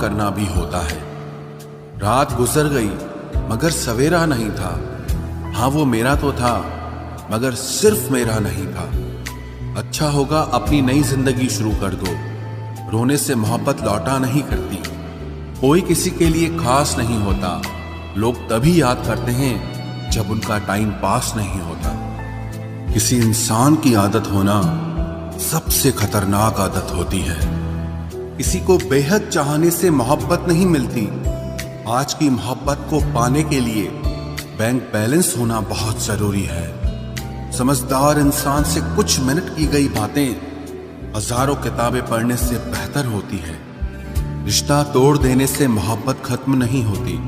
करना भी होता है। रात गुजर गई मगर सवेरा नहीं था। हाँ, वो मेरा तो था मगर सिर्फ मेरा नहीं था। अच्छा होगा अपनी नई जिंदगी शुरू कर दो। रोने से मोहब्बत लौटा नहीं करती। कोई किसी के लिए खास नहीं होता। लोग तभी याद करते हैं जब उनका टाइम पास नहीं होता। किसी इंसान की आदत होना सबसे खतरनाक आदत होती है। किसी को बेहद चाहने से मोहब्बत नहीं मिलती। आज की मोहब्बत को पाने के लिए बैंक बैलेंस होना बहुत जरूरी है। समझदार इंसान से कुछ मिनट की गई बातें हजारों किताबें पढ़ने से बेहतर होती है। रिश्ता तोड़ देने से मोहब्बत खत्म नहीं होती।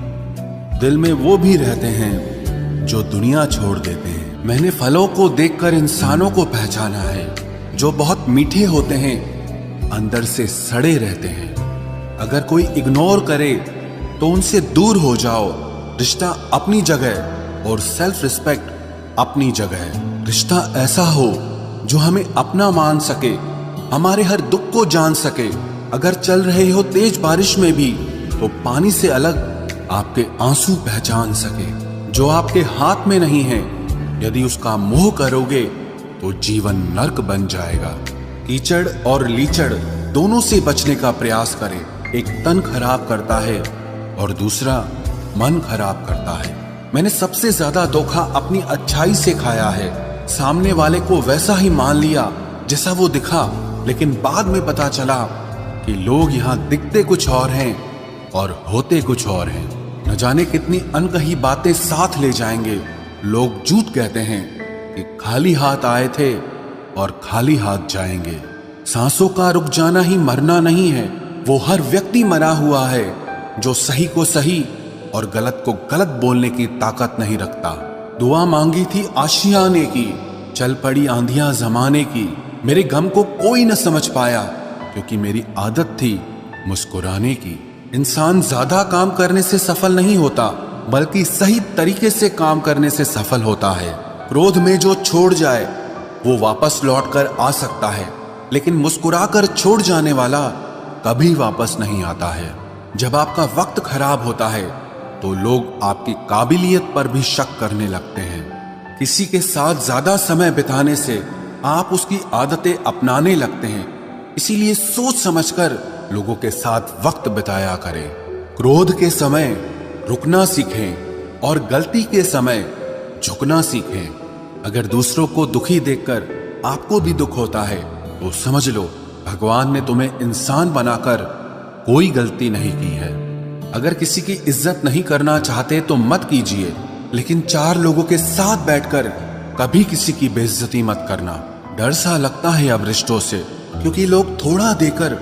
दिल में वो भी रहते हैं जो दुनिया छोड़ देते हैं। मैंने फलों को देखकर इंसानों को पहचाना है। जो बहुत मीठे होते हैं अंदर से सड़े रहते हैं। अगर कोई इग्नोर करे तो उनसे दूर हो जाओ। रिश्ता अपनी जगह और सेल्फ रिस्पेक्ट अपनी जगह। रिश्ता ऐसा हो जो हमें अपना मान सके, हमारे हर दुख को जान सके। अगर चल रहे हो तेज बारिश में भी तो पानी से अलग आपके आंसू पहचान सके। जो आपके हाथ में नहीं है, यदि उसका मोह करोगे तो जीवन नर्क बन जाएगा। कीचड़ और लीचड़ दोनों से बचने का प्रयास करें। एक तन खराब करता है और दूसरा मन खराब करता है। मैंने सबसे ज्यादा धोखा अपनी अच्छाई से खाया है। सामने वाले को वैसा ही मान लिया जैसा वो दिखा, लेकिन बाद में पता चला कि लोग यहाँ दिखते कुछ और हैं और होते कुछ और हैं। न जाने कितनी अनकही बातें साथ ले जाएंगे। लोग झूठ कहते हैं कि खाली हाथ आए थे और खाली हाथ जाएंगे। सांसों का रुक जाना ही मरना नहीं है। वो हर व्यक्ति मरा हुआ है जो सही को सही और गलत को गलत बोलने की ताकत नहीं रखता। दुआ मांगी थी आशियाने की, चल पड़ी आंधियां जमाने की। मेरे गम को कोई न समझ पाया क्योंकि मेरी आदत थी मुस्कुराने की। इंसान ज्यादा काम करने से सफल नहीं होता, बल्कि सही तरीके से काम करने से सफल होता है। क्रोध में जो छोड़ जाए वो वापस लौट कर आ सकता है, लेकिन मुस्कुराकर छोड़ जाने वाला कभी वापस नहीं आता है। जब आपका वक्त खराब होता है तो लोग आपकी काबिलियत पर भी शक करने लगते हैं। किसी के साथ ज्यादा समय बिताने से आप उसकी आदतें अपनाने लगते हैं। इसीलिए सोच समझकर लोगों के साथ वक्त बिताया करें। क्रोध के समय रुकना सीखें और गलती के समय झुकना सीखें। अगर दूसरों को दुखी देखकर आपको भी दुख होता है तो समझ लो भगवान ने तुम्हें इंसान बनाकर कोई गलती नहीं की है। अगर किसी की इज्जत नहीं करना चाहते तो मत कीजिए, लेकिन चार लोगों के साथ बैठकर कभी किसी की बेइज्जती मत करना। डर सा लगता है अब रिश्तों से, क्योंकि लोग थोड़ा देकर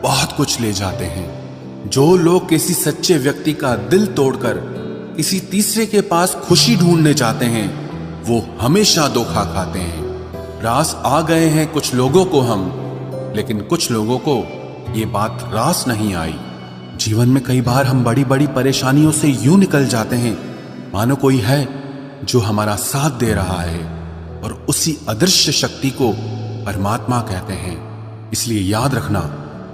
बहुत कुछ ले जाते हैं। जो लोग किसी सच्चे व्यक्ति का दिल तोड़कर किसी तीसरे के पास खुशी ढूंढने जाते हैं वो हमेशा धोखा खाते हैं। रास आ गए हैं कुछ लोगों को हम, लेकिन कुछ लोगों को ये बात रास नहीं आई। जीवन में कई बार हम बड़ी बड़ी परेशानियों से यूं निकल जाते हैं मानो कोई है जो हमारा साथ दे रहा है, और उसी अदृश्य शक्ति को परमात्मा कहते हैं। इसलिए याद रखना,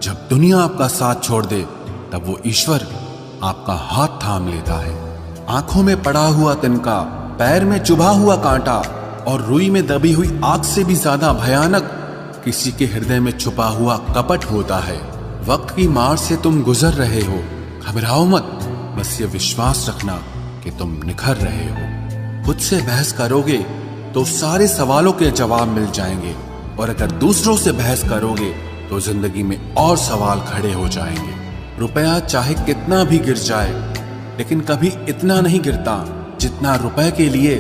जब दुनिया आपका साथ छोड़ दे तब वो ईश्वर आपका हाथ थाम लेता है। आंखों में पड़ा हुआ तिनका, पैर में चुभा हुआ कांटा और रुई में दबी हुई आग से भी ज्यादा भयानक किसी के हृदय में छुपा हुआ कपट होता है। वक्त की मार से तुम गुजर रहे हो, घबराओ मत, बस ये विश्वास रखना कि तुम निखर रहे हो। खुद से बहस करोगे तो सारे सवालों के जवाब मिल जाएंगे, और अगर दूसरों से बहस करोगे तो जिंदगी में और सवाल खड़े हो जाएंगे। रुपया चाहे कितना भी गिर जाए, लेकिन कभी इतना नहीं गिरता जितना रुपए के लिए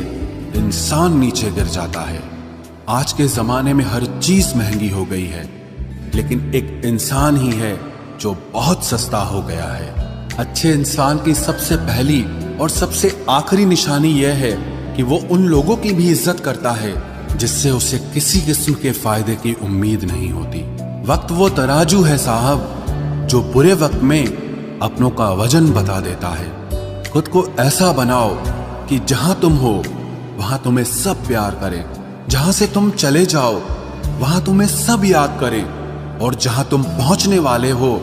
इंसान नीचे गिर जाता है। आज के जमाने में हर चीज महंगी हो गई है, लेकिन एक इंसान ही है जो बहुत सस्ता हो गया है। अच्छे इंसान की सबसे पहली और सबसे आखिरी निशानी यह है कि वो उन लोगों की भी इज्जत करता है जिससे उसे किसी किस्म के फायदे की उम्मीद नहीं होती। वक्त वो तराजू है साहब जो बुरे वक्त में अपनों का वजन बता देता है। खुद को ऐसा बनाओ कि जहां तुम हो वहां तुम्हें सब प्यार करें, जहां से तुम चले जाओ वहां तुम्हें सब याद करें, और जहां तुम पहुंचने वाले हो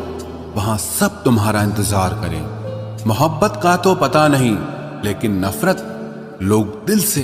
वहां सब तुम्हारा इंतजार करें। मोहब्बत का तो पता नहीं, लेकिन नफरत लोग दिल से